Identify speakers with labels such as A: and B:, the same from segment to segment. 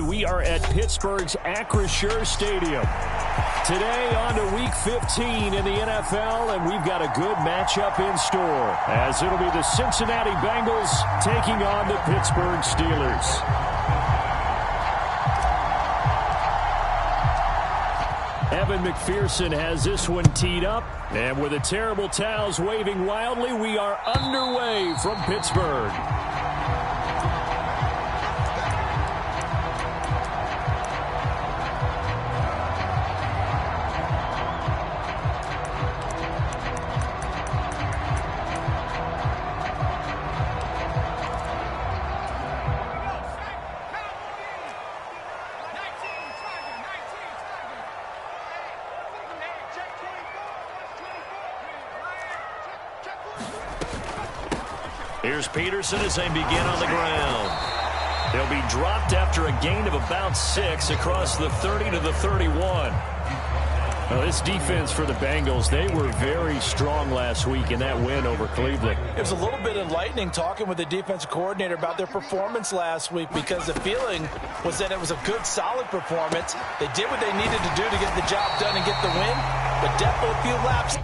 A: good. We are at Pittsburgh's Acrisure Stadium. Today on to Week 15 in the NFL, and we've got a good matchup in store, as it'll be the Cincinnati Bengals taking on the Pittsburgh Steelers. Evan McPherson has this one teed up, and with the terrible towels waving wildly, we are underway from Pittsburgh. Here's Peterson as they begin on the ground. They'll be dropped after a gain of about 6 across the 30 to the 31. Now, this defense for the Bengals, they were very strong last week in that win over Cleveland.
B: It was a little bit enlightening talking with the defensive coordinator about their performance last week, because the feeling was that it was a good, solid performance. They did what they needed to do to get the job done and get the win, but definitely a few laps.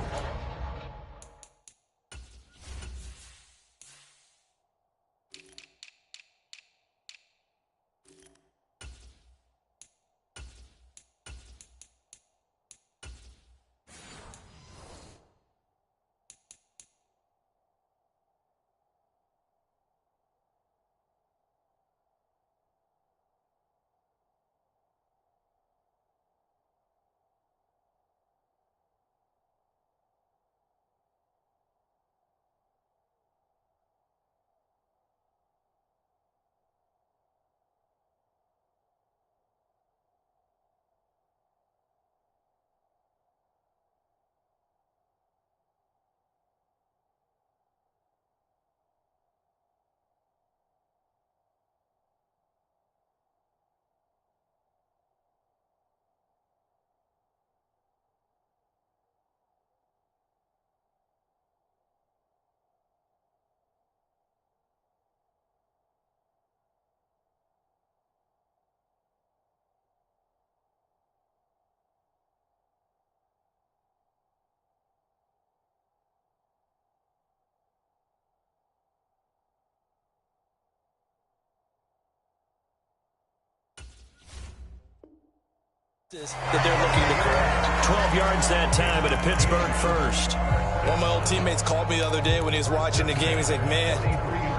B: That they're looking to correct.
A: 12 yards that time, but a Pittsburgh first.
B: One of my old teammates called me the other day when he was watching the game. He's like, man,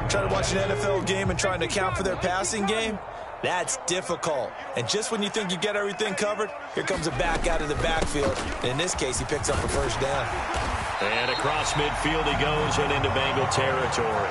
B: trying to watch an NFL game and trying to account for their passing game, that's difficult. And just when you think you get everything covered, here comes a back out of the backfield. And in this case, he picks up a first down.
A: And across midfield he goes and into Bengal territory.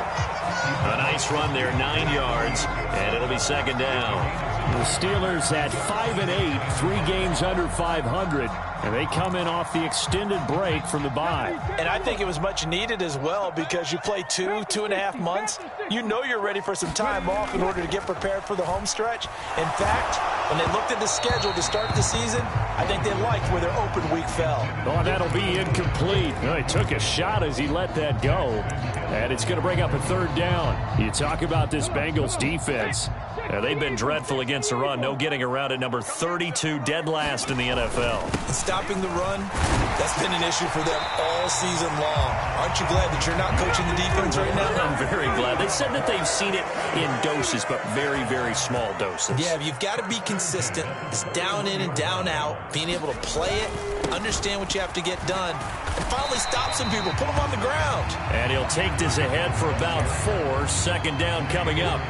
A: A nice run there, 9 yards, and it'll be second down. The Steelers at 5-8, 3 games under 500, and they come in off the extended break from the bye.
B: And I think it was much needed as well, because you play 2.5 months. You know you're ready for some time off in order to get prepared for the home stretch. In fact, when they looked at the schedule to start the season, I think they liked where their open week fell.
A: Oh, that'll be incomplete. Well, he took a shot as he let that go, and it's going to bring up a third down. You talk about this Bengals defense. They've been dreadful against the run. No getting around at number 32, dead last in the NFL.
B: And stopping the run, that's been an issue for them all season long. Aren't you glad that you're not coaching the defense right now?
A: I'm very glad. They said that they've seen it in doses, but very, very small doses.
B: Yeah, you've got to be consistent. It's down in and down out, being able to play it, understand what you have to get done, and finally stop some people, put them on the ground.
A: And he'll take this ahead for about 4. Second down coming up.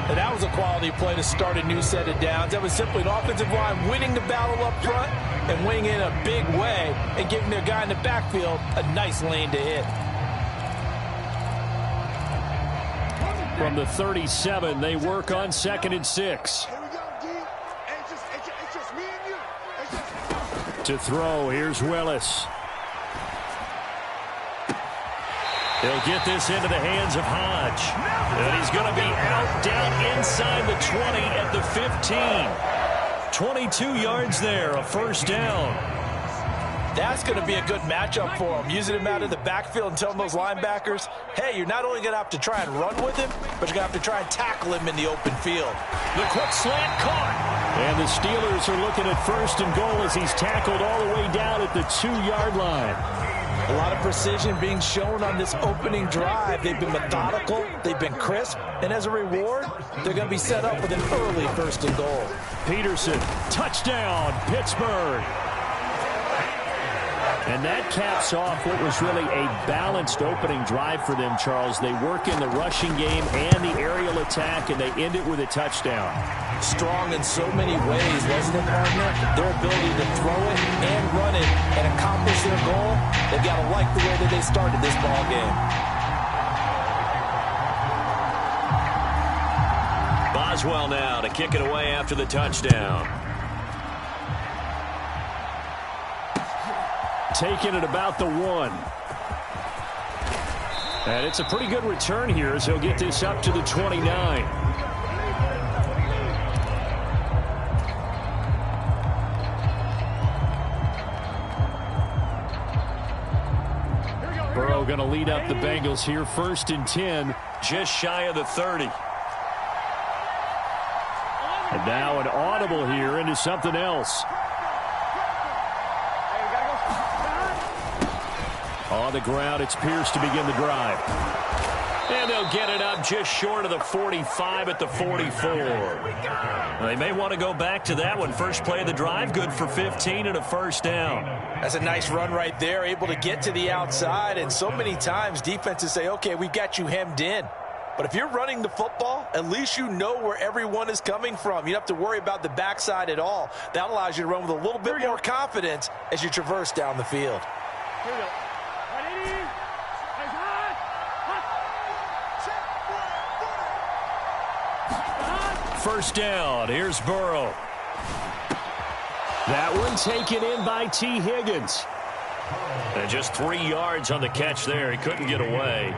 B: And that was a quality play to start a new set of downs. That was simply an offensive line winning the battle up front and winning in a big way and giving their guy in the backfield a nice lane to hit.
A: From the 37, they work on 2nd and 6. To throw, here's Willis. He'll get this into the hands of Hodge. And he's going to be out down inside the 20 at the 15. 22 yards there, a first down.
B: That's going to be a good matchup for him, using him out of the backfield and telling those linebackers, hey, you're not only going to have to try and run with him, but you're going to have to try and tackle him in the open field.
A: The quick slant caught. And the Steelers are looking at 1st and goal as he's tackled all the way down at the 2-yard line.
B: A lot of precision being shown on this opening drive. They've been methodical, they've been crisp, and as a reward, they're going to be set up with an early 1st and goal.
A: Peterson, touchdown, Pittsburgh. And that caps off what was really a balanced opening drive for them, Charles. They work in the rushing game and the aerial attack, and they end it with a touchdown.
B: Strong in so many ways, wasn't it, partner? Their ability to throw it and run it and accomplish their goal, they've got to like the way that they started this ball game.
A: Boswell now to kick it away after the touchdown. Taking it about the 1. And it's a pretty good return here as he'll get this up to the 29. Burrow going to lead up the Bengals here. 1st and 10, just shy of the 30. And now an audible here into something else. On the ground, it's Pierce to begin the drive. And they'll get it up just short of the 45 at the 44. They may want to go back to that one. First play of the drive, good for 15 and a 1st down.
B: That's a nice run right there, able to get to the outside. And so many times defenses say, okay, we've got you hemmed in. But if you're running the football, at least you know where everyone is coming from. You don't have to worry about the backside at all. That allows you to run with a little bit more confidence as you traverse down the field.
C: Here we go.
A: 1st down. Here's Burrow. That one taken in by T. Higgins. And just 3 yards on the catch there. He couldn't get away.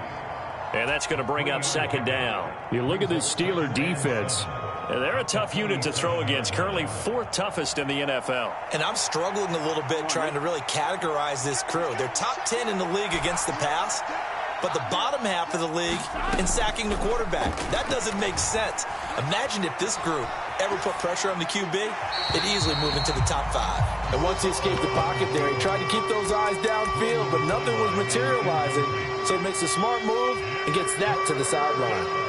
A: And that's going to bring up 2nd down. You look at this Steeler defense. They're a tough unit to throw against. Currently 4th toughest in the NFL.
B: And I'm struggling a little bit trying to really categorize this crew. They're top 10 in the league against the pass, but the bottom half of the league in sacking the quarterback. That doesn't make sense. Imagine if this group ever put pressure on the QB, it'd easily move into the top 5. And once he escaped the pocket there, he tried to keep those eyes downfield, but nothing was materializing. So he makes a smart move and gets that to the sideline.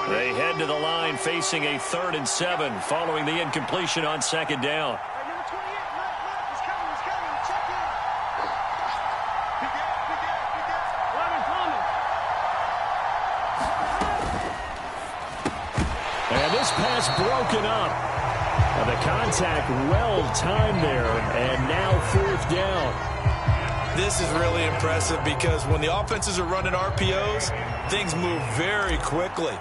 A: They head to the line facing a 3rd and 7 following the incompletion on 2nd down. And this pass broken up. The contact well timed there, and now 4th down.
B: This is really impressive because when the offenses are running RPOs, things move very quickly.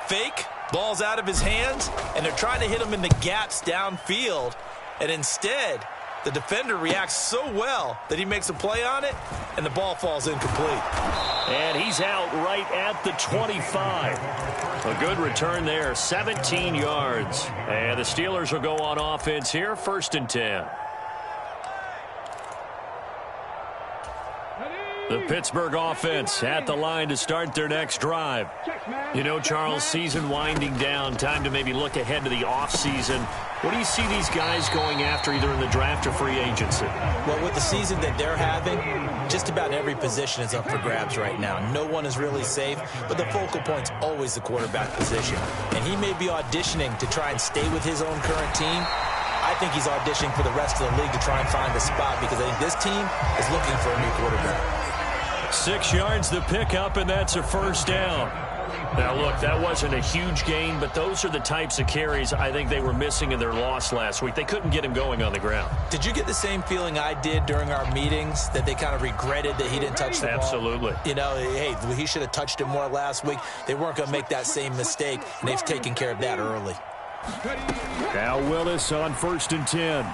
B: Fake, ball's out of his hands, and they're trying to hit him in the gaps downfield. And instead, the defender reacts so well that he makes a play on it, and the ball falls incomplete.
A: And he's out right at the 25. A good return there, 17 yards. And the Steelers will go on offense here, 1st and 10. The Pittsburgh offense at the line to start their next drive. You know, Charles, season winding down, time to maybe look ahead to the offseason. What do you see these guys going after either in the draft or free agency?
B: Well, with the season that they're having, just about every position is up for grabs right now. No one is really safe, but the focal point's always the quarterback position. And he may be auditioning to try and stay with his own current team. I think he's auditioning for the rest of the league to try and find a spot because I think this team is looking for a new quarterback.
A: 6 yards the pickup, and that's a 1st down. Now, look, that wasn't a huge gain, but those are the types of carries I think they were missing in their loss last week. They couldn't get him going on the ground.
B: Did you get the same feeling I did during our meetings, that they kind of regretted that he didn't touch the ball?
A: Absolutely.
B: You know, hey, he should have touched him more last week. They weren't going to make that same mistake, and they've taken care of that early.
A: Now Willis on 1st and 10.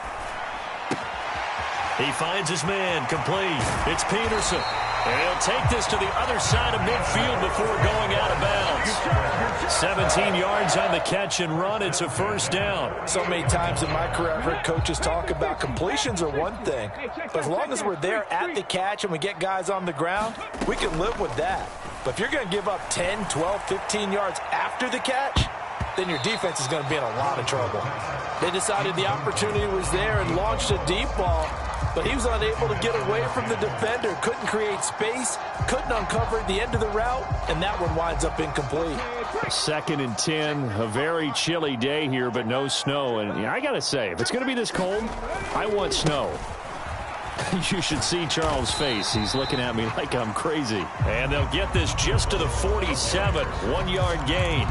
A: He finds his man, complete. It's Peterson. And he'll take this to the other side of midfield before going out of bounds. 17 yards on the catch and run. It's a first down.
B: So many times in my career, I've heard coaches talk about completions are one thing. But as long as we're there at the catch and we get guys on the ground, we can live with that. But if you're going to give up 10, 12, 15 yards after the catch, then your defense is going to be in a lot of trouble. They decided the opportunity was there and launched a deep ball, but he was unable to get away from the defender, couldn't create space, couldn't uncover at the end of the route, and that one winds up incomplete.
A: 2nd and 10, a very chilly day here, but no snow. And I got to say, if it's going to be this cold, I want snow. You should see Charles' face. He's looking at me like I'm crazy. And they'll get this just to the 47, 1-yard gain.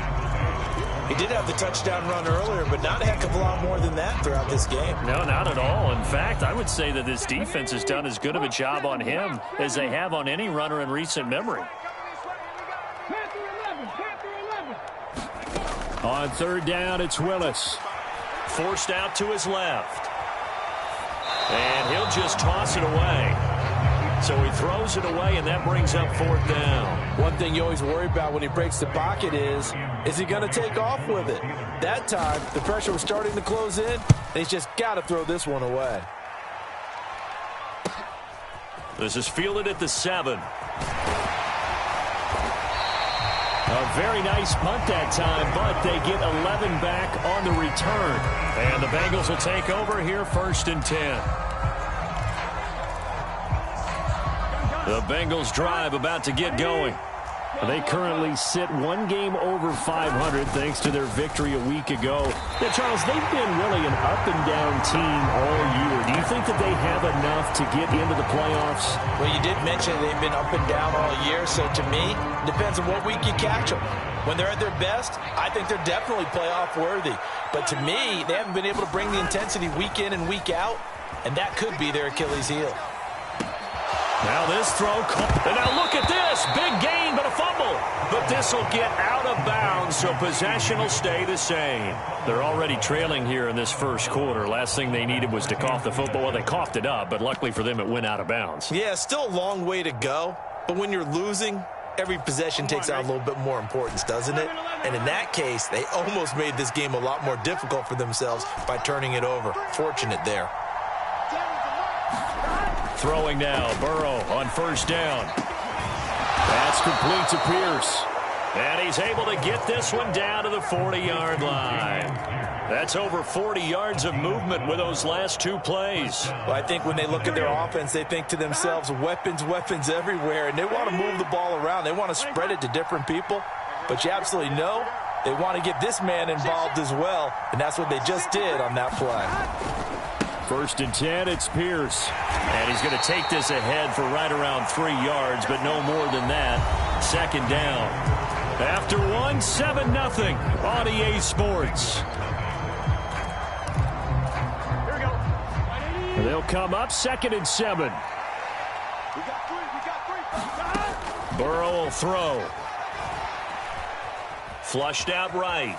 B: He did have the touchdown run earlier, but not a heck of a lot more than that throughout this game.
A: No, not at all. In fact, I would say that this defense has done as good of a job on him as they have on any runner in recent memory. On 3rd down, it's Willis. Forced out to his left. And he'll just toss it away. So he throws it away, and that brings up 4th down.
B: One thing you always worry about when he breaks the pocket is he going to take off with it? That time, the pressure was starting to close in, and he's just got to throw this one away.
A: This is fielded at the 7. A very nice punt that time, but they get 11 back on the return. And the Bengals will take over here, 1st and 10. The Bengals drive about to get going. They currently sit 1 game over 500 thanks to their victory a week ago. Now, Charles, they've been really an up-and-down team all year. Do you think that they have enough to get into the playoffs?
B: Well, you did mention they've been up and down all year, so to me, it depends on what week you catch them. When they're at their best, I think they're definitely playoff worthy. But to me, they haven't been able to bring the intensity week in and week out, and that could be their Achilles heel.
A: Now this throw, and now look at this, big gain but a fumble. But this will get out of bounds, so possession will stay the same. They're already trailing here in this first quarter. Last thing they needed was to cough the football. Well, they coughed it up, but luckily for them it went out of bounds.
B: Yeah, still a long way to go, but when you're losing, every possession takes on a little bit more importance, doesn't it? And in that case, they almost made this game a lot more difficult for themselves by turning it over. Fortunate there.
A: Throwing now, Burrow on 1st down. That's complete to Pierce. And he's able to get this one down to the 40-yard line. That's over 40 yards of movement with those last 2 plays.
B: Well, I think when they look at their offense, they think to themselves, weapons, weapons everywhere, and they want to move the ball around. They want to spread it to different people, but you absolutely know they want to get this man involved as well, and that's what they just did on that play.
A: 1st and 10, it's Pierce. And he's going to take this ahead for right around 3 yards, but no more than that. 2nd down. After 1, 7-0 on EA Sports. They'll come up 2nd and 7. Burrow will throw. Flushed out right.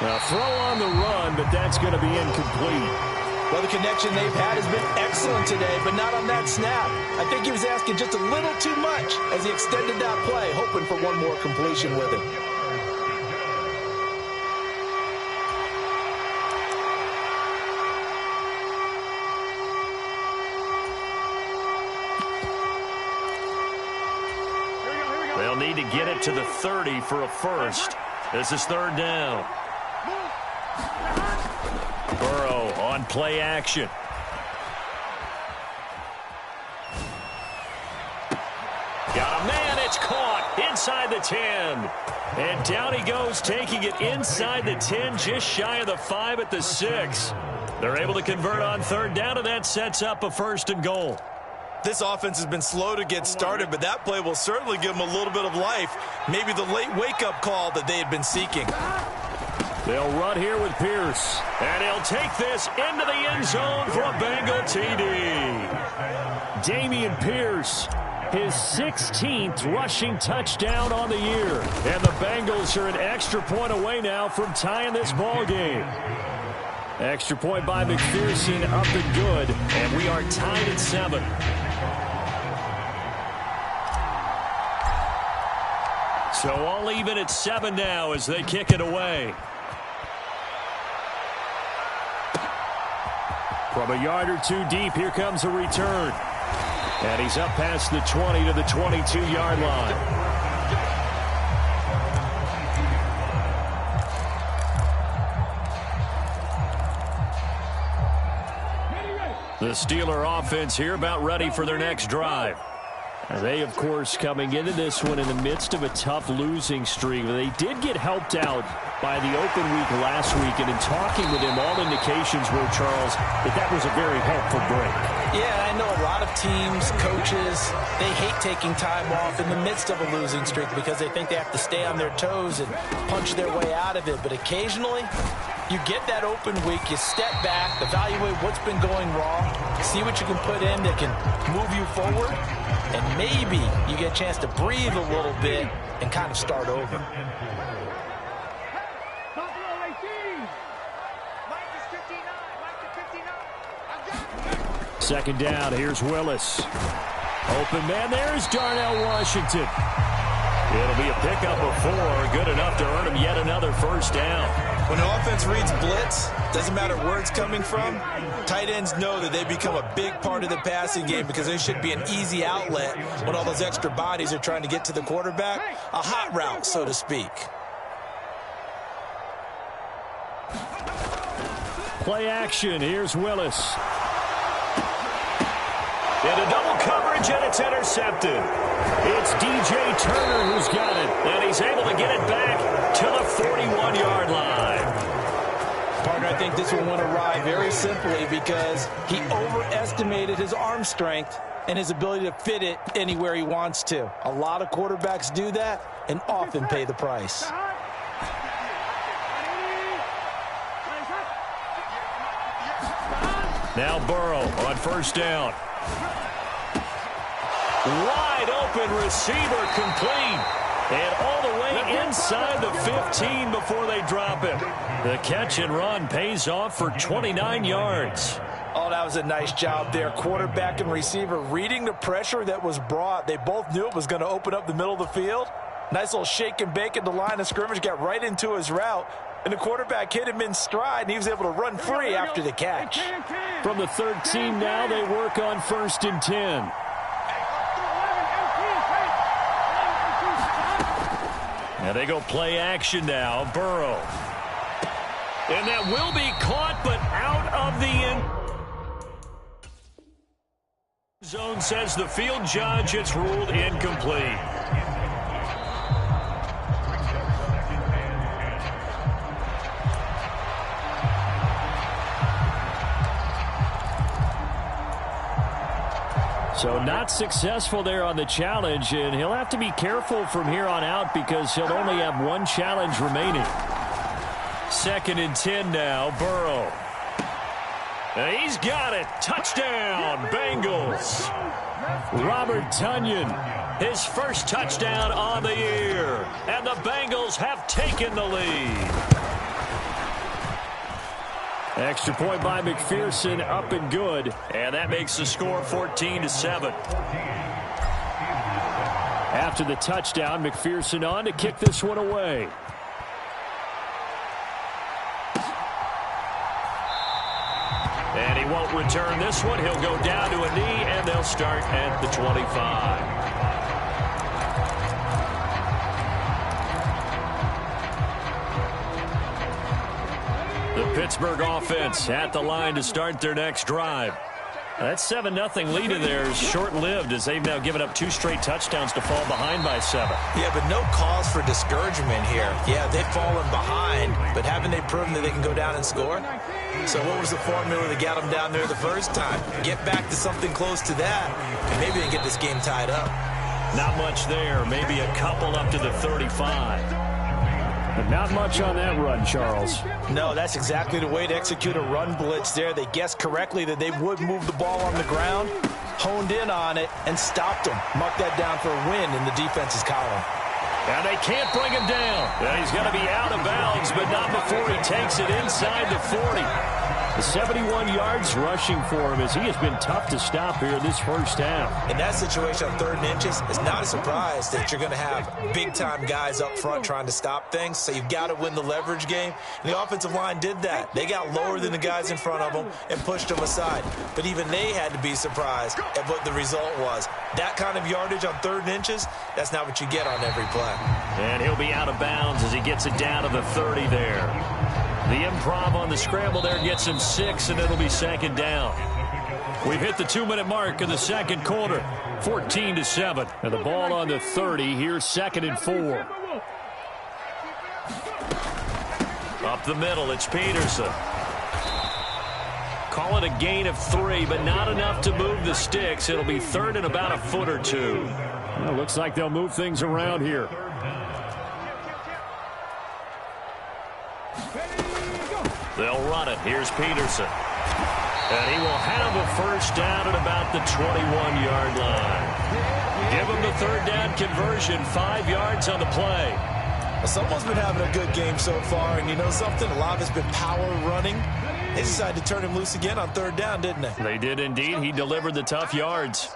A: Now throw on the run, but that's going to be incomplete.
B: Well, the connection they've had has been excellent today, but not on that snap. I think he was asking just a little too much as he extended that play, hoping for one more completion with it.
A: They'll need to get it to the 30 for a first. This is 3rd down. Burrow on play action. Got a man, it's caught inside the 10. And down he goes, taking it inside the 10, just shy of the 5 at the 6. They're able to convert on 3rd down, and that sets up a 1st and goal.
B: This offense has been slow to get started, but that play will certainly give them a little bit of life. Maybe the late wake-up call that they had been seeking.
A: They'll run here with Pierce. And he'll take this into the end zone for a Bengal TD. Dameon Pierce, his 16th rushing touchdown on the year. And the Bengals are an extra point away now from tying this ball game. Extra point by McPherson, up and good, and we are tied at 7. So all even at 7 now as they kick it away. From a yard or two deep, here comes a return. And he's up past the 20 to the 22-yard line. The Steeler offense here about ready for their next drive. They, of course, coming into this one in the midst of a tough losing streak. They did get helped out by the open week last week, and in talking with him, all indications were, Charles, that was a very helpful break.
B: Yeah, I know a lot of teams, coaches, they hate taking time off in the midst of a losing streak because they think they have to stay on their toes and punch their way out of it. But occasionally, you get that open week, you step back, evaluate what's been going wrong, see what you can put in that can move you forward, and maybe you get a chance to breathe a little bit and kind of start over.
A: Second down, here's Willis. Open man, there's Darnell Washington. It'll be a pickup of 4, good enough to earn him yet another first down.
B: When the offense reads blitz, doesn't matter where it's coming from, tight ends know that they become a big part of the passing game because they should be an easy outlet when all those extra bodies are trying to get to the quarterback. A hot route, so to speak.
A: Play action, here's Willis. Into double coverage, and it's intercepted. It's DJ Turner who's got it, and he's able to get it back to the 41-yard line.
B: Partner, I think this one went awry very simply because he overestimated his arm strength and his ability to fit it anywhere he wants to. A lot of quarterbacks do that and often pay the price.
A: Now Burrow on first down. Wide open receiver complete. And all the way inside the 15 before they drop him. The catch and run pays off for 29 yards.
B: Oh, that was a nice job there. Quarterback and receiver reading the pressure that was brought. They both knew it was going to open up the middle of the field. Nice little shake and bake at the line of scrimmage. Got right into his route. And the quarterback hit him in stride, and he was able to run free after the catch.
A: From the 13 now, they work on 1st and 10. And they go play action now. Burrow. And that will be caught, but out of the end zone, says the field judge. It's ruled incomplete. So not successful there on the challenge, and he'll have to be careful from here on out because he'll only have one challenge remaining. 2nd and 10 now, Burrow. And he's got it. Touchdown, Bengals. Robert Tonyan, his first touchdown on the year. And the Bengals have taken the lead. Extra point by McPherson, up and good. And that makes the score 14-7. After the touchdown, McPherson on to kick this one away. And he won't return this one. He'll go down to a knee, and they'll start at the 25. The Pittsburgh offense at the line to start their next drive. That 7-0 lead in there is short-lived as they've now given up 2 straight touchdowns to fall behind by 7.
B: Yeah, but no cause for discouragement here. Yeah, they've fallen behind, but haven't they proven that they can go down and score? So what was the formula that got them down there the first time? Get back to something close to that, and maybe they can get this game tied up.
A: Not much there. Maybe a couple up to the 35. But not much on that run, Charles.
B: No, that's exactly the way to execute a run blitz there. They guessed correctly that they would move the ball on the ground, honed in on it, and stopped them. Marked that down for a win in the defense's column.
A: And they can't bring him down. And he's going to be out of bounds, but not before he takes it inside the 40. 71 yards rushing for him as he has been tough to stop here this first half.
B: In that situation on 3rd and inches, it's not a surprise that you're going to have big-time guys up front trying to stop things, so you've got to win the leverage game. And the offensive line did that. They got lower than the guys in front of them and pushed them aside. But even they had to be surprised at what the result was. That kind of yardage on 3rd and inches, that's not what you get on every play.
A: And he'll be out of bounds as he gets it down to the 30 there. The improv on the scramble there gets him 6, and it'll be 2nd down. We've hit the 2-minute mark in the 2nd quarter, 14-7. And the ball on the 30, here's 2nd and 4. Up the middle, it's Peterson. Call it a gain of 3, but not enough to move the sticks. It'll be 3rd and about a foot or 2. Well, looks like they'll move things around here. They'll run it. Here's Peterson. And he will have a first down at about the 21-yard line. Give him the 3rd down conversion, 5 yards on the play.
B: Well, someone's been having a good game so far, and you know something? A lot of it's been power running. They decided to turn him loose again on 3rd down, didn't they?
A: They did indeed. He delivered the tough yards.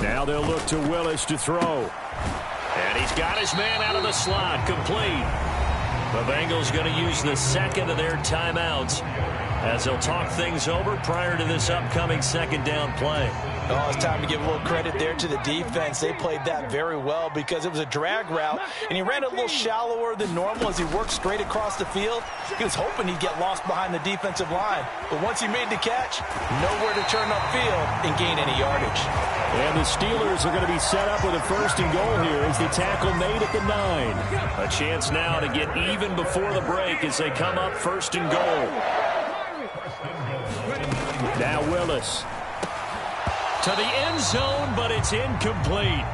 A: Now they'll look to Willis to throw. And he's got his man out of the slot, complete. The Bengals going to use the 2nd of their timeouts as they'll talk things over prior to this upcoming 2nd down play.
B: Oh, it's time to give a little credit there to the defense. They played that very well because it was a drag route, and he ran a little shallower than normal as he worked straight across the field. He was hoping he'd get lost behind the defensive line, but once he made the catch, nowhere to turn upfield and gain any yardage.
A: And the Steelers are going to be set up with a 1st and goal here as the tackle made at the 9. A chance now to get even before the break as they come up 1st and goal. Now Willis. To the end zone, but it's incomplete.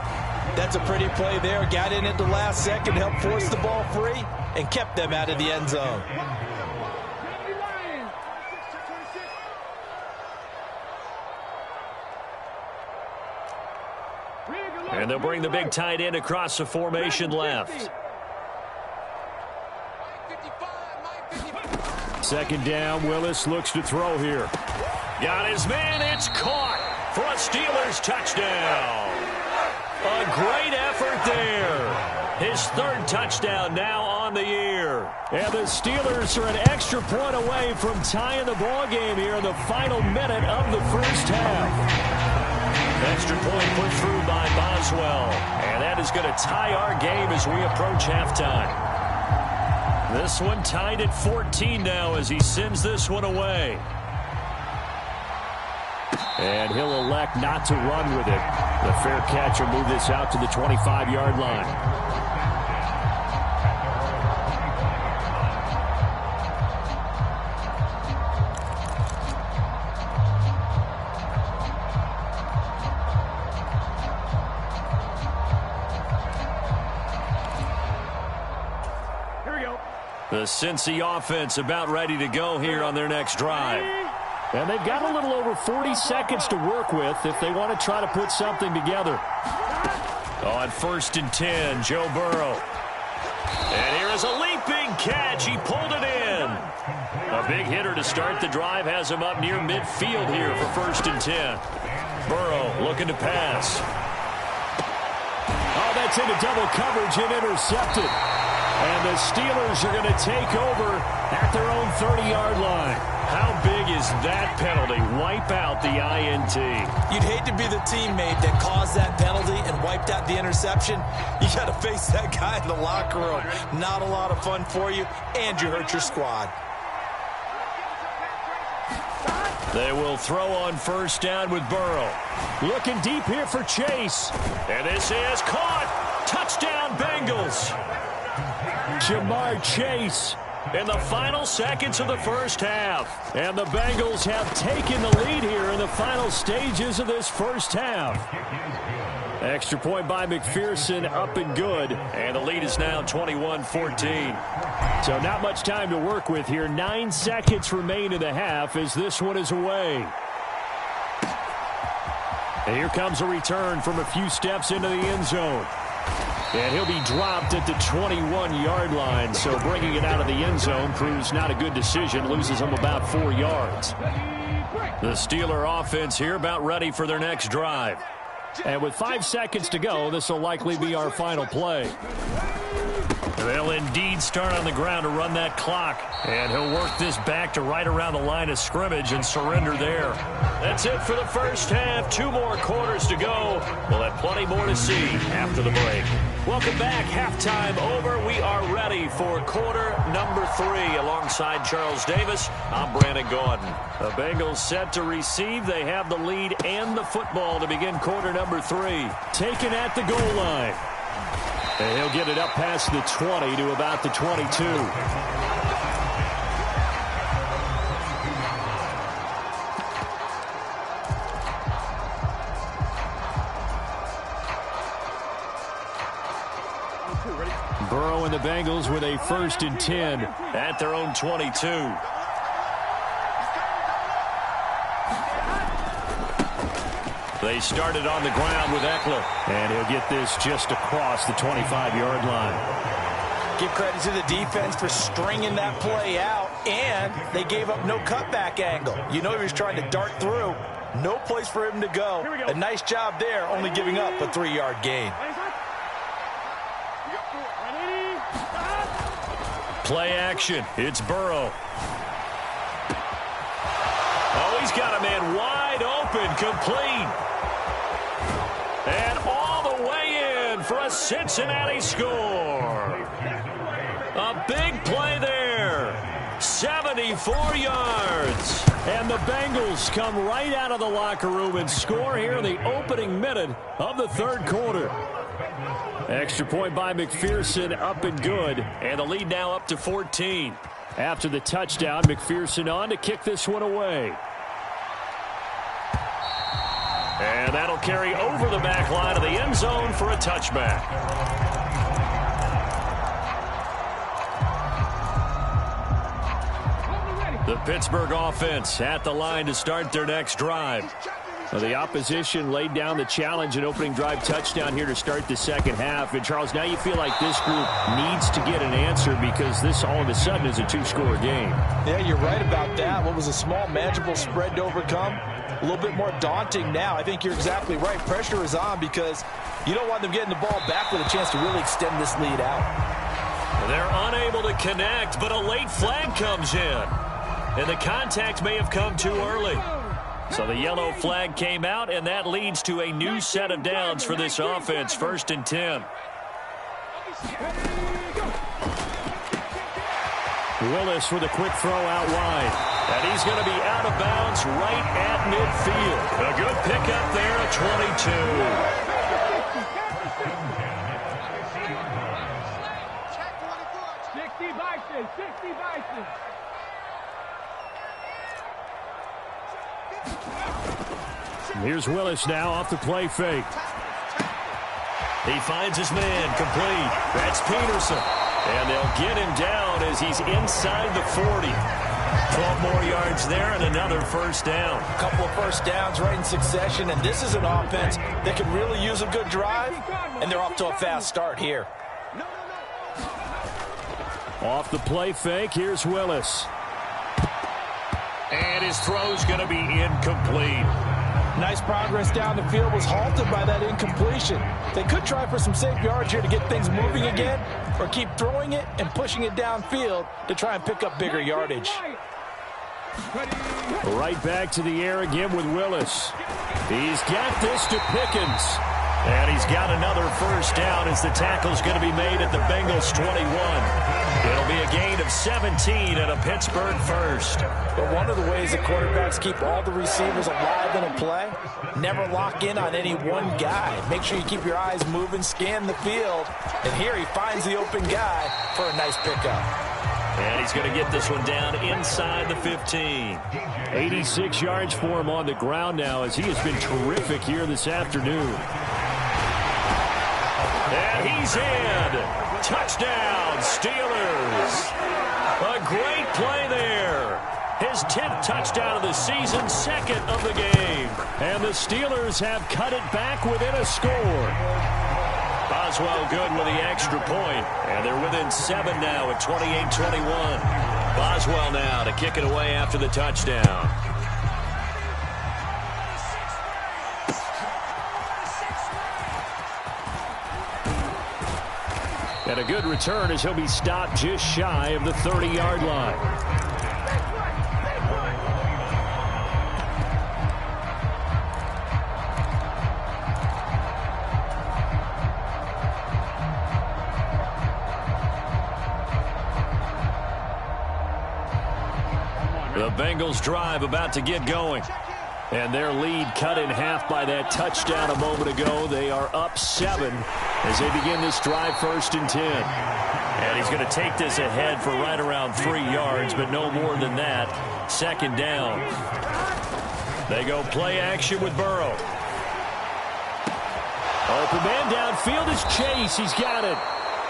B: That's a pretty play there. Got in at the last second, helped force the ball free, and kept them out of the end zone.
A: And they'll bring the big tight end across the formation left. 2nd down, Willis looks to throw here. Got his man, it's caught for a Steelers touchdown. A great effort there. His 3rd touchdown now on the year. And the Steelers are an extra point away from tying the ball game here in the final minute of the first half. Extra point put through by Boswell. And that is going to tie our game as we approach halftime. This one tied at 14 now as he sends this one away. And he'll elect not to run with it. The fair catch will move this out to the 25-yard line. Here we go. The Cincy offense about ready to go here on their next drive. And they've got a little over 40 seconds to work with if they want to try to put something together. On 1st and 10, Joe Burrow. And here is a leaping catch. He pulled it in. A big hitter to start the drive has him up near midfield here for 1st and 10. Burrow looking to pass. Oh, that's into double coverage and intercepted. And the Steelers are going to take over at their own 30-yard line. How big is that penalty? Wipe out the INT.
B: You'd hate to be the teammate that caused that penalty and wiped out the interception. You got to face that guy in the locker room. Not a lot of fun for you, and you hurt your squad.
A: They will throw on 1st down with Burrow. Looking deep here for Chase. And this is caught. Touchdown, Bengals. Jamar Chase in the final seconds of the first half. And the Bengals have taken the lead here in the final stages of this first half. Extra point by McPherson, up and good. And the lead is now 21-14. So not much time to work with here. 9 seconds remain in the half as this one is away. And here comes a return from a few steps into the end zone. And he'll be dropped at the 21-yard line. So bringing it out of the end zone proves not a good decision. Loses them about 4 yards. The Steeler offense here about ready for their next drive. And with 5 seconds to go, this will likely be our final play. They'll indeed start on the ground to run that clock. And he'll work this back to right around the line of scrimmage and surrender there. That's it for the first half. 2 more quarters to go. We'll have plenty more to see after the break. Welcome back. Halftime over. We are ready for quarter number 3. Alongside Charles Davis, I'm Brandon Gaudin. The Bengals set to receive. They have the lead and the football to begin quarter number 3. Taken at the goal line. And he'll get it up past the 20 to about the 22. Burrow and the Bengals with a 1st and 10 at their own 22. They started on the ground with Eckler. And he'll get this just across the 25-yard line.
B: Give credit to the defense for stringing that play out, and they gave up no cutback angle. You know he was trying to dart through. No place for him to go. A nice job there, only giving up a 3-yard gain.
A: Play action. It's Burrow. Oh, he's got a man wide open, complete. And all the way in for a Cincinnati score. A big play there. 74 yards. And the Bengals come right out of the locker room and score here in the opening minute of the 3rd quarter. Extra point by McPherson, up and good. And the lead now up to 14. After the touchdown, McPherson on to kick this one away. And that'll carry over the back line of the end zone for a touchback. The Pittsburgh offense at the line to start their next drive. Well, the opposition laid down the challenge and opening drive touchdown here to start the second half. And, Charles, now you feel like this group needs to get an answer because this all of a sudden is a 2-score game. Yeah, you're right about that. What was a small, manageable spread to overcome? A little bit more daunting now. I think you're exactly right. Pressure is on because you don't want them getting the ball back with a chance to really extend this lead out. They're unable to connect, but a late flag comes in. And the contact may have come too early. So the yellow flag came out, and that leads to a new set of downs for this offense. 1st and 10. Willis with a quick throw out wide. And he's going to be out of bounds right at midfield. A good pickup there at 22. 60 Bison. Here's Willis now off the play fake. He finds his man complete. That's Peterson. And they'll get him down as he's inside the 40. 12 more yards there and another 1st down. A couple of 1st downs right in succession, and this is an offense that could really use a good drive, and they're off to a fast start here. Off the play fake, here's Willis. And his throw's going to be incomplete. Nice progress down the field, was halted by that incompletion. They could try for some safe yards here to get things moving again, or keep throwing it and pushing it downfield to try and pick up bigger yardage. Right back to the air again with Willis. He's got this to Pickens. And he's got another 1st down as the tackle's going to be made at the Bengals 21. It'll be a gain of 17 and a Pittsburgh 1st. But one of the ways that quarterbacks keep all the receivers alive in a play, never lock in on any one guy. Make sure you keep your eyes moving, scan the field. And here he finds the open guy for a nice pickup. And he's going to get this one down inside the 15. 86 yards for him on the ground now as he has been terrific here this afternoon. And he's in. Touchdown, Steelers. A great play there. His 10th touchdown of the season, 2nd of the game. And the Steelers have cut it back within a score. Boswell good with the extra point, and they're within 7 now at 28-21. Boswell now to kick it away after the touchdown. And a good return as he'll be stopped just shy of the 30-yard line. The Bengals drive about to get going. And their lead cut in half by that touchdown a moment ago. They are up 7 as they begin this drive 1st and 10. And he's going to take this ahead for right around 3 yards, but no more than that. 2nd down. They go play action with Burrow. Open man downfield is Chase. He's got it.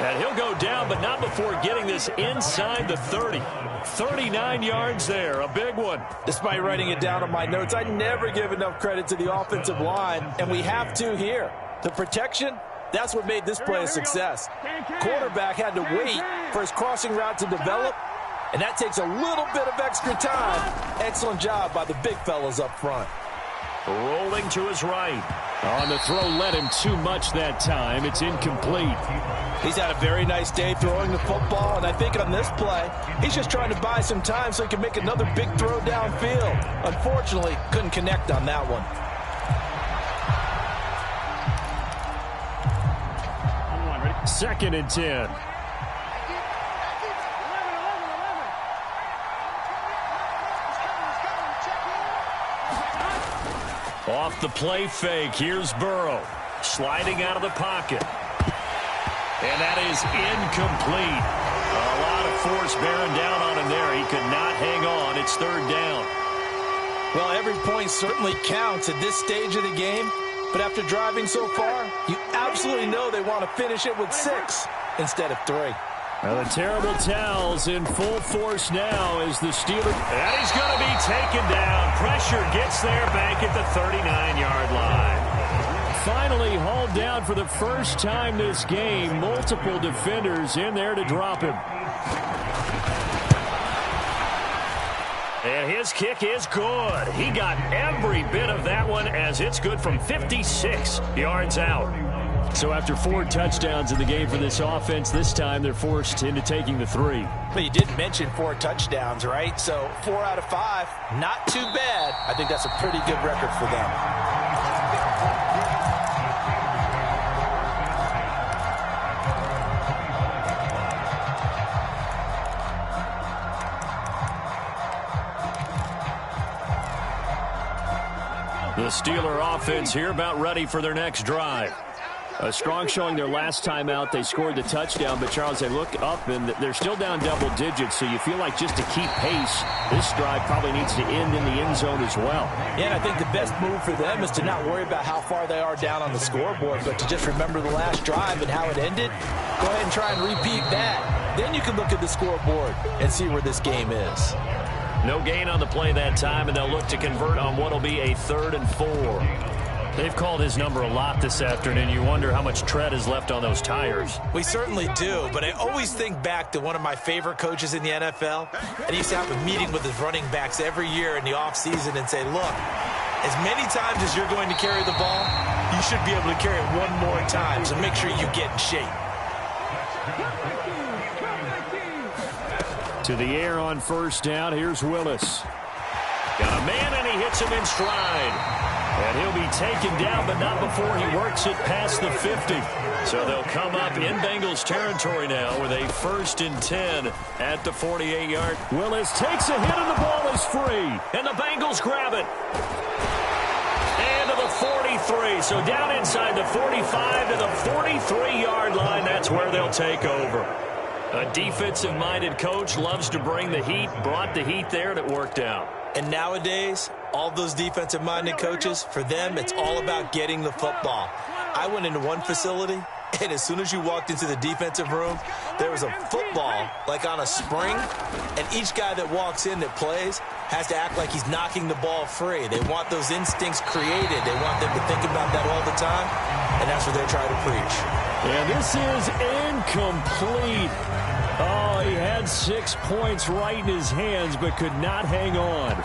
A: And he'll go down, but not before getting this inside the 30. 39 yards there, a big one.
B: Despite writing it down on my notes, I never give enough credit to the offensive line, and we have to here. The protection, that's what made this play a success. Quarterback had to wait for his crossing route to develop, and that takes a little bit of extra time. Excellent job by the big fellas up front.
A: Rolling to his right. On the throw, led him too much that time. It's incomplete.
B: He's had a very nice day throwing the football, and I think on this play, he's just trying to buy some time so he can make another big throw downfield. Unfortunately, couldn't connect on that one.
A: 2nd and 10. Off the play fake, here's Burrow. Sliding out of the pocket. And that is incomplete. A lot of force bearing down on him there. He could not hang on. It's 3rd down.
B: Well, every point certainly counts at this stage of the game. But after driving so far, you absolutely know they want to finish it with 6 instead of 3.
A: Well, the terrible towels in full force now as the Steelers. And he's going to be taken down. Pressure gets there back at the 39-yard line. Finally hauled down for the first time this game. Multiple defenders in there to drop him. And his kick is good. He got every bit of that one as it's good from 56 yards out. So after 4 touchdowns in the game for this offense, this time they're forced into taking the 3.
B: But you did mention 4 touchdowns, right? So 4 out of 5, not too bad. I think that's a pretty good record for them.
A: The Steeler offense here about ready for their next drive. A strong showing their last time out. They scored the touchdown, but Charles, they look up and they're still down double digits, so you feel like just to keep pace, this drive probably needs to end in the end zone as well.
B: Yeah, and I think the best move for them is to not worry about how far they are down on the scoreboard, but to just remember the last drive and how it ended. Go ahead and try and repeat that. Then you can look at the scoreboard and see where this game is.
A: No gain on the play that time, and they'll look to convert on what will be a 3rd and 4. They've called his number a lot this afternoon. You wonder how much tread is left on those tires.
B: We certainly do, but I always think back to one of my favorite coaches in the NFL, and he used to have a meeting with his running backs every year in the offseason and say, look, as many times as you're going to carry the ball, you should be able to carry it one more time, so make sure you get in shape.
A: To the air on 1st down, here's Willis. Got a man, and he hits him in stride. And he'll be taken down, but not before he works it past the 50. So they'll come up in Bengals territory now with a 1st and 10 at the 48-yard. Willis takes a hit, and the ball is free. And the Bengals grab it. And to the 43. So down inside the 45 to the 43-yard line. That's where they'll take over. A defensive-minded coach loves to bring the heat, brought the heat there, and it worked out.
B: And nowadays, all those defensive-minded coaches, for them, it's all about getting the football. I went into one facility, and as soon as you walked into the defensive room, there was a football, like on a spring, and each guy that walks in that plays has to act like he's knocking the ball free. They want those instincts created. They want them to think about that all the time, and that's what they're trying to preach.
A: And this is incomplete. Oh, he had 6 points right in his hands, but could not hang on.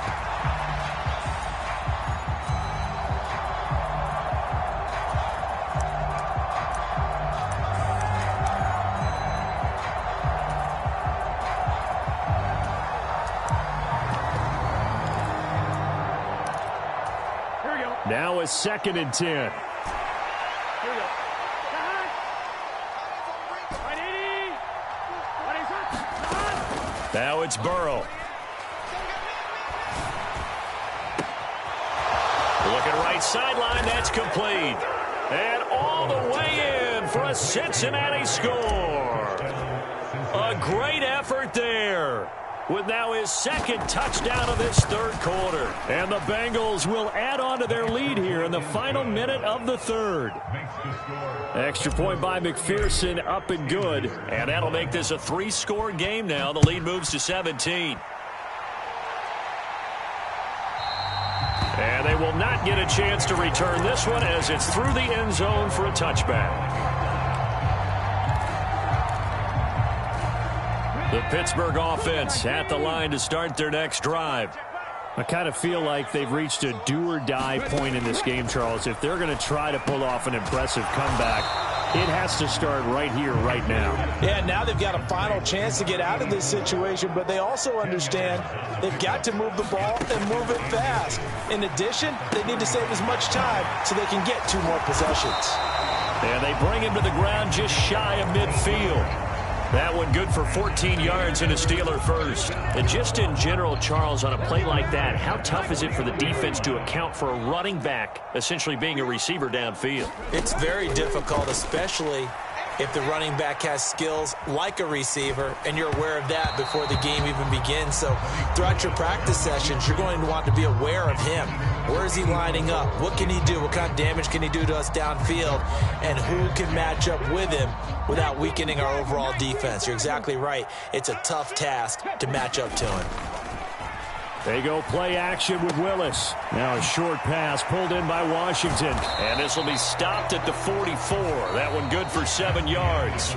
A: Now a 2nd and 10. Here we go. Now it's Burrow. Looking right sideline, that's complete. And all the way in for a Cincinnati score. A great effort there, with now his 2nd touchdown of this 3rd quarter. And the Bengals will add on to their lead here in the final minute of the 3rd. Extra point by McPherson, up and good. And that'll make this a 3-score game now. The lead moves to 17. And they will not get a chance to return this one as it's through the end zone for a touchback. The Pittsburgh offense at the line to start their next drive. I kind of feel like they've reached a do-or-die point in this game, Charles. If they're going to try to pull off an impressive comeback, it has to start right here, right now.
B: Yeah, now they've got a final chance to get out of this situation, but they also understand they've got to move the ball and move it fast. In addition, they need to save as much time so they can get 2 more possessions.
A: And they bring him to the ground just shy of midfield. That one good for 14 yards and a Steeler first. And just in general, Charles, on a play like that, how tough is it for the defense to account for a running back essentially being a receiver downfield?
B: It's very difficult, especially if the running back has skills like a receiver, and you're aware of that before the game even begins. So throughout your practice sessions, you're going to want to be aware of him. Where is he lining up? What can he do? What kind of damage can he do to us downfield? And who can match up with him without weakening our overall defense? You're exactly right. It's a tough task to match up to him.
A: They go play action with Willis. Now a short pass pulled in by Washington. And this will be stopped at the 44. That one good for 7 yards.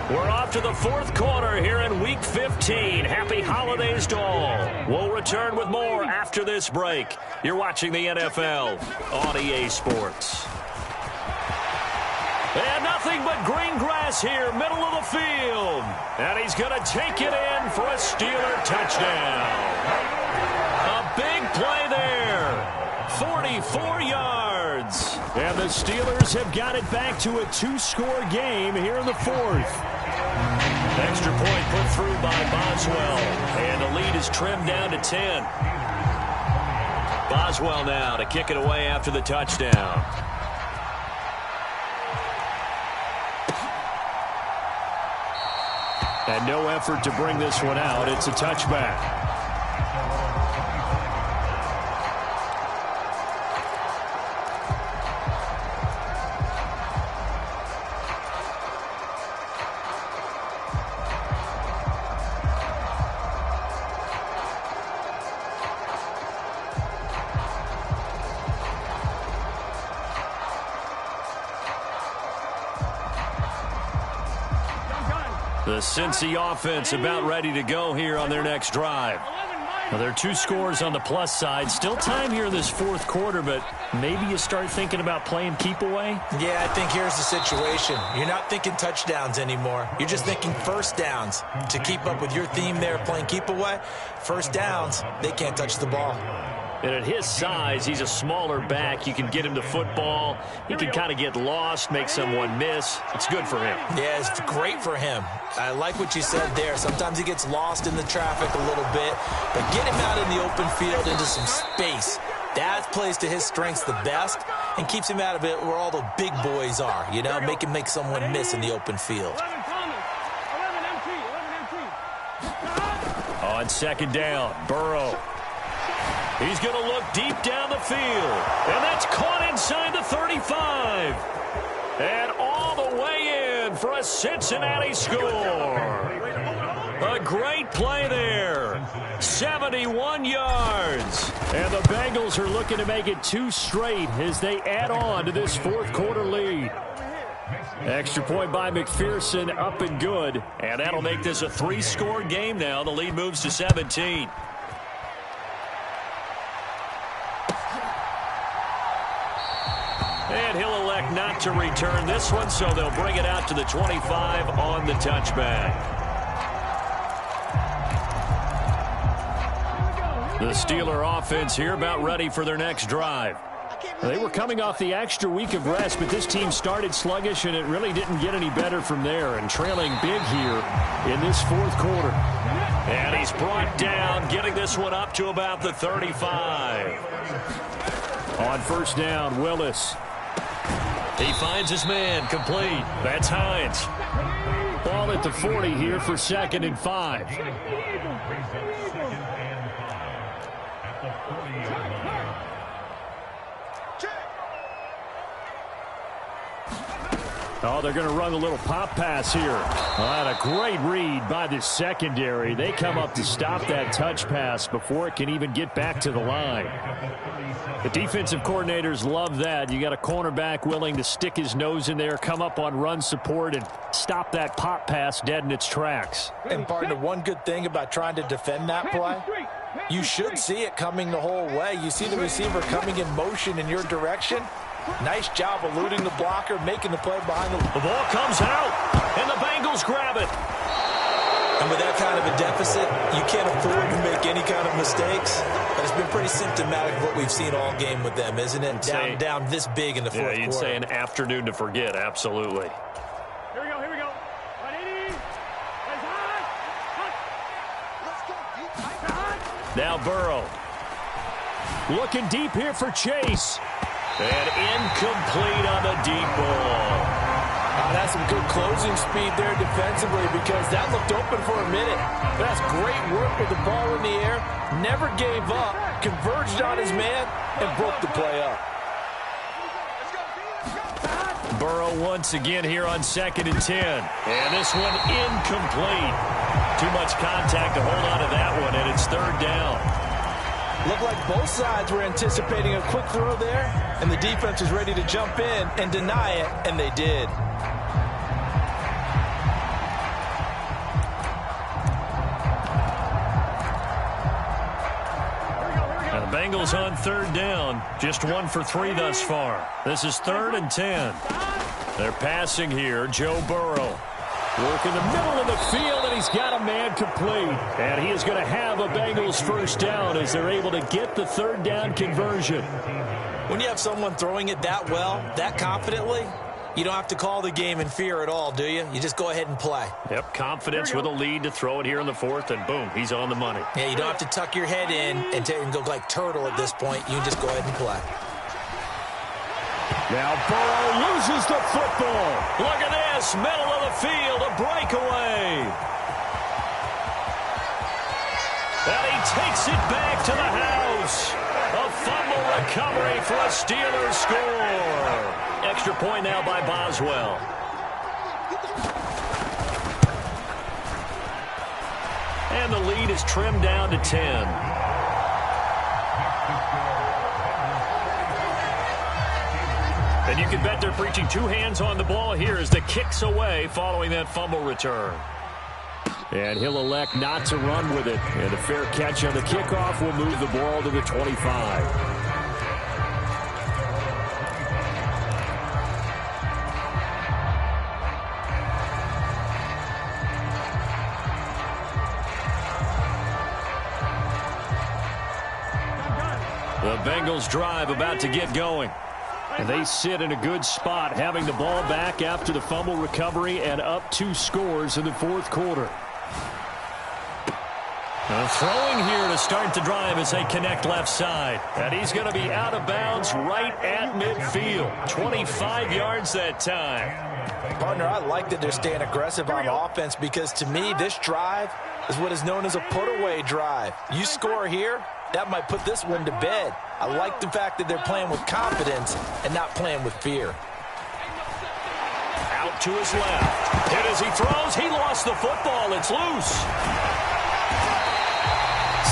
A: We're off to the 4th quarter here in Week 15. Happy holidays to all. We'll return with more after this break. You're watching the NFL on EA Sports. And nothing but green grass here, middle of the field. And he's going to take it in for a Steeler touchdown. A big play there. 44 yards. And the Steelers have got it back to a 2-score game here in the 4th. Extra point put through by Boswell. And the lead is trimmed down to 10. Boswell now to kick it away after the touchdown. And no effort to bring this one out. It's a touchback. The Cincy offense about ready to go here on their next drive. Now, there are 2 scores on the plus side. Still time here in this 4th quarter, but maybe you start thinking about playing keep away?
B: Yeah, I think here's the situation. You're not thinking touchdowns anymore. You're just thinking first downs. To keep up with your theme there, playing keep away, first downs, they can't touch the ball.
A: And at his size, he's a smaller back. You can get him to football. He can kind of get lost, make someone miss. It's good for him.
B: Yeah, it's great for him. I like what you said there. Sometimes he gets lost in the traffic a little bit, but get him out in the open field into some space. That plays to his strengths the best and keeps him out of it where all the big boys are, you know, make him make someone miss in the open field.
A: On 2nd down, Burrow. He's going to look deep down the field. And that's caught inside the 35. And all the way in for a Cincinnati score. A great play there. 71 yards. And the Bengals are looking to make it 2 straight as they add on to this fourth quarter lead. Extra point by McPherson, up and good. And that'll make this a 3-score game now. The lead moves to 17. And he'll elect not to return this one, so they'll bring it out to the 25 on the touchback. The Steeler offense here about ready for their next drive. They were coming off the extra week of rest, but this team started sluggish, and it really didn't get any better from there, and trailing big here in this fourth quarter. And he's brought down, getting this one up to about the 35. On first down, Willis. He finds his man, complete. That's Hines. Ball at the 40 here for 2nd and 5. Oh, they're going to run a little pop pass here. And a great read by the secondary. They come up to stop that touch pass before it can even get back to the line. The defensive coordinators love that. You got a cornerback willing to stick his nose in there, come up on run support, and stop that pop pass dead in its tracks.
B: And partner, one good thing about trying to defend that play, you should see it coming the whole way. You see the receiver coming in motion in your direction. Nice job eluding the blocker, making the play behind the...
A: The ball comes out, and the Bengals grab it.
B: And with that kind of a deficit, you can't afford to make any kind of mistakes. But it's been pretty symptomatic of what we've seen all game with them, isn't it? Down this big in the fourth quarter.
A: Yeah, you'd say an afternoon to forget, absolutely.
C: Here we go, here we go. 180.
A: Now Burrow. Looking deep here for Chase. And incomplete on the deep ball.
B: That's some good closing speed there defensively because that looked open for a minute. That's great work with the ball in the air. Never gave up, converged on his man, and broke the play up.
A: Burrow once again here on 2nd and 10. And this one incomplete. Too much contact to hold on to that one, and it's 3rd down.
B: Looked like both sides were anticipating a quick throw there, and the defense was ready to jump in and deny it, and they did.
A: And the Bengals on 3rd down, just 1 for 3 thus far. This is 3rd and 10. They're passing here, Joe Burrow. Work in the middle of the field, and he's got a man complete. And he is going to have a Bengals first down as they're able to get the 3rd down conversion.
B: When you have someone throwing it that well, that confidently, you don't have to call the game in fear at all, do you? You just go ahead and play.
A: Yep, confidence with a lead to throw it here in the 4th, and boom, he's on the money.
B: Yeah, you don't have to tuck your head in and go like turtle at this point. You can just go ahead and play.
A: Now Burrow loses the football. Look at this, middle of the field, a breakaway. And he takes it back to the house. A fumble recovery for a Steelers score. Extra point now by Boswell. And the lead is trimmed down to 10. And you can bet they're preaching 2 hands on the ball here as the kick's away following that fumble return. And he'll elect not to run with it. And a fair catch on the kickoff will move the ball to the 25. The Bengals drive about to get going. And they sit in a good spot, having the ball back after the fumble recovery and up 2 scores in the 4th quarter. Throwing here to start the drive as they connect left side. And he's going to be out of bounds right at midfield. 25 yards that time.
B: Partner, I like that they're staying aggressive on offense because to me, this drive is what is known as a put-away drive. You score here, that might put this one to bed. I like the fact that they're playing with confidence and not playing with fear.
A: Out to his left. Hit as he throws. He lost the football. It's loose.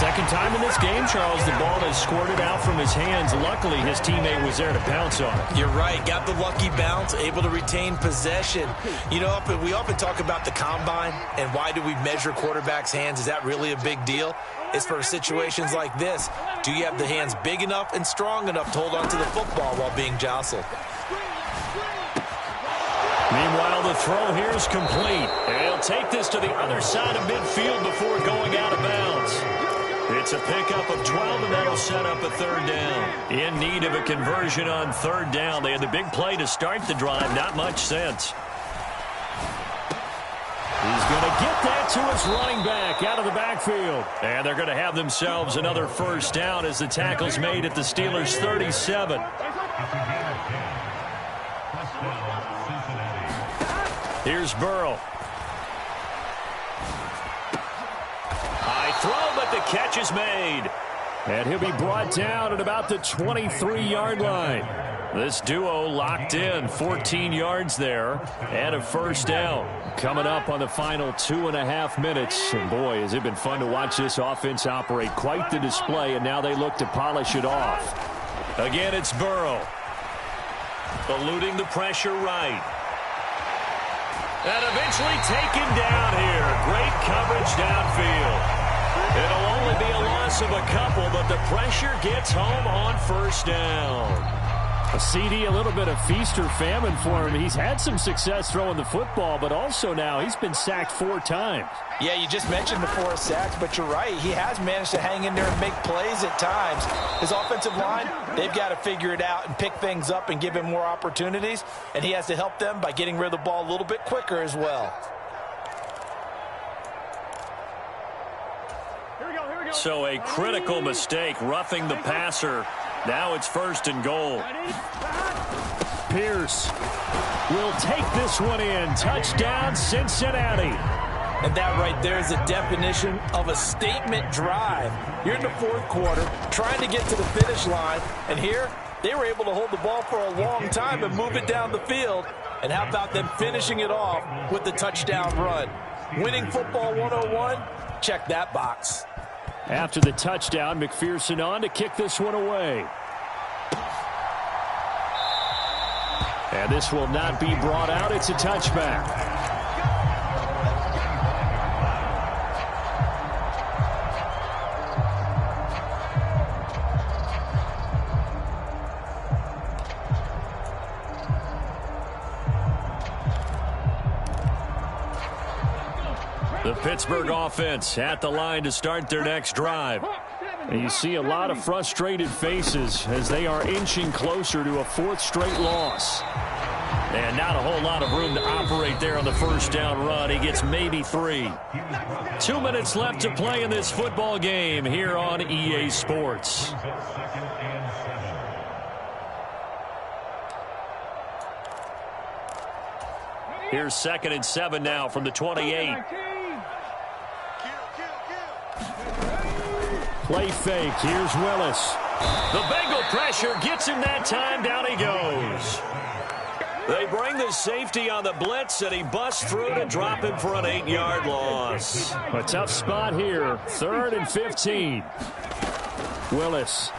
A: Second time in this game, Charles, the ball has squirted out from his hands. Luckily, his teammate was there to pounce on it.
B: You're right. Got the lucky bounce, able to retain possession. You know, we often talk about the combine and why do we measure quarterbacks' hands. Is that really a big deal? It's for situations like this. Do you have the hands big enough and strong enough to hold on to the football while being jostled?
A: Meanwhile, the throw here is complete. And he'll take this to the other side of midfield before going out of bounds. It's a pickup of 12, and that'll set up a third down. In need of a conversion on third down. They had the big play to start the drive. Not much sense. He's going to get that to his running back out of the backfield. And they're going to have themselves another first down as the tackle's made at the Steelers' 37. Here's Burrow. High throw, but the catch is made. And he'll be brought down at about the 23-yard line. This duo locked in, 14 yards there, and a first down. Coming up on the final 2.5 minutes. And boy, has it been fun to watch this offense operate. Quite the display, and now they look to polish it off. Again, it's Burrow. Eluding the pressure right. And eventually taken down here. Great coverage downfield. It'll only be a loss of a couple, but the pressure gets home on first down. A CD, a little bit of feast or famine for him. He's had some success throwing the football, but also now he's been sacked 4 times.
B: Yeah, you just mentioned the 4 sacks, but you're right. He has managed to hang in there and make plays at times. His offensive line, they've got to figure it out and pick things up and give him more opportunities, and he has to help them by getting rid of the ball a little bit quicker as well.
A: So a critical mistake, roughing the passer. Now it's 1st and goal. Pierce will take this one in. Touchdown, Cincinnati.
B: And that right there is the definition of a statement drive. You're in the 4th quarter, trying to get to the finish line, and here they were able to hold the ball for a long time and move it down the field. And how about them finishing it off with the touchdown run? Winning football 101, check that box.
A: After the touchdown, McPherson on to kick this one away. And this will not be brought out. It's a touchback. The Pittsburgh offense at the line to start their next drive. And you see a lot of frustrated faces as they are inching closer to a 4th straight loss. And not a whole lot of room to operate there on the first down run. He gets maybe 3. 2 minutes left to play in this football game here on EA Sports. Here's 2nd and 7 now from the 28. Play fake. Here's Willis. The Bengal pressure gets him that time. Down he goes. They bring the safety on the blitz, and he busts through to drop him for an 8-yard loss. A tough spot here. 3rd and 15. Willis.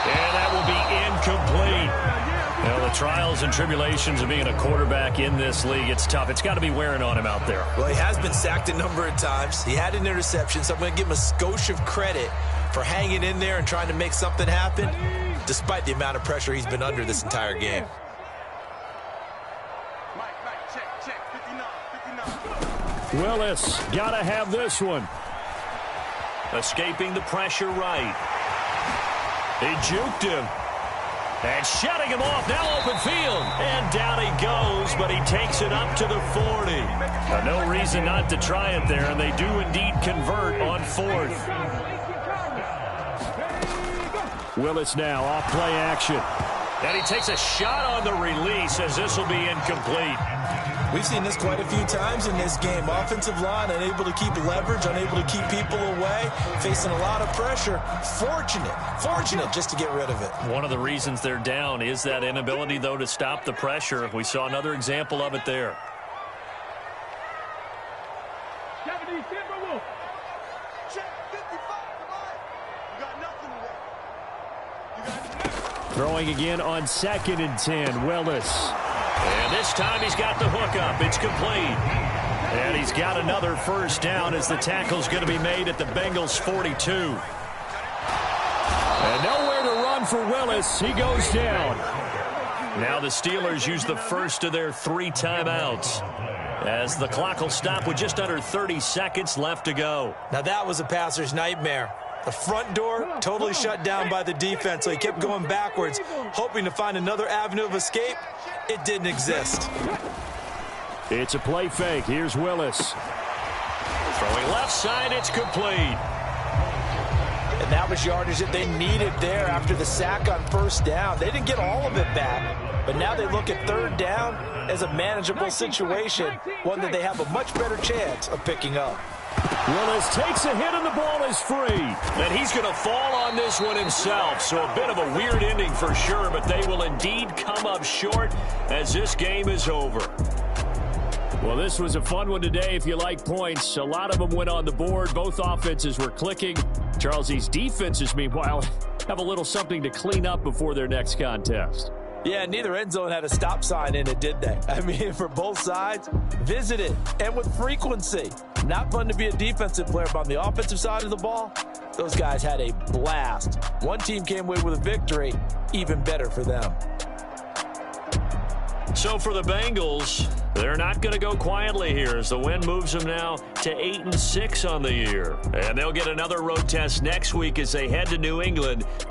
A: And that will be incomplete. Well, the trials and tribulations of being a quarterback in this league, it's tough. It's got to be wearing on him out there.
B: Well, he has been sacked a number of times. He had an interception, so I'm going to give him a skosh of credit for hanging in there and trying to make something happen, despite the amount of pressure he's been under this entire game.
A: Willis, got to have this one. Escaping the pressure right. He juked him. And shutting him off, now open field. And down he goes, but he takes it up to the 40. No reason not to try it there, and they do indeed convert on 4th. Willis now off play action. And he takes a shot on the release as this will be incomplete.
B: We've seen this quite a few times in this game. Offensive line unable to keep leverage, unable to keep people away, facing a lot of pressure. Fortunate just to get rid of it.
A: One of the reasons they're down is that inability, though, to stop the pressure. We saw another example of it there. Throwing again on 2nd and 10, Willis. And this time he's got the hook up. It's complete. And he's got another first down as the tackle's going to be made at the Bengals 42. And nowhere to run for Willis. He goes down. Now the Steelers use the first of their 3 timeouts, as the clock will stop with just under 30 seconds left to go.
B: Now that was a passer's nightmare. The front door totally shut down by the defense, so he kept going backwards, hoping to find another avenue of escape. It didn't exist.
A: It's a play fake. Here's Willis. Throwing left side, it's complete.
B: And that was yardage that they needed there after the sack on first down. They didn't get all of it back, but now they look at 3rd down as a manageable situation, one that they have a much better chance of picking up.
A: Willis takes a hit and the ball is free. And he's going to fall on this one himself. So a bit of a weird ending for sure, but they will indeed come up short as this game is over. Well, this was a fun one today if you like points. A lot of them went on the board. Both offenses were clicking. Charles, these defenses, meanwhile, have a little something to clean up before their next contest.
B: Yeah, neither end zone had a stop sign in it, did they? I mean, for both sides, visited and with frequency. Not fun to be a defensive player, but on the offensive side of the ball, those guys had a blast. One team came away with a victory, even better for them.
A: So for the Bengals, they're not going to go quietly here as the win moves them now to 8-6 on the year. And they'll get another road test next week as they head to New England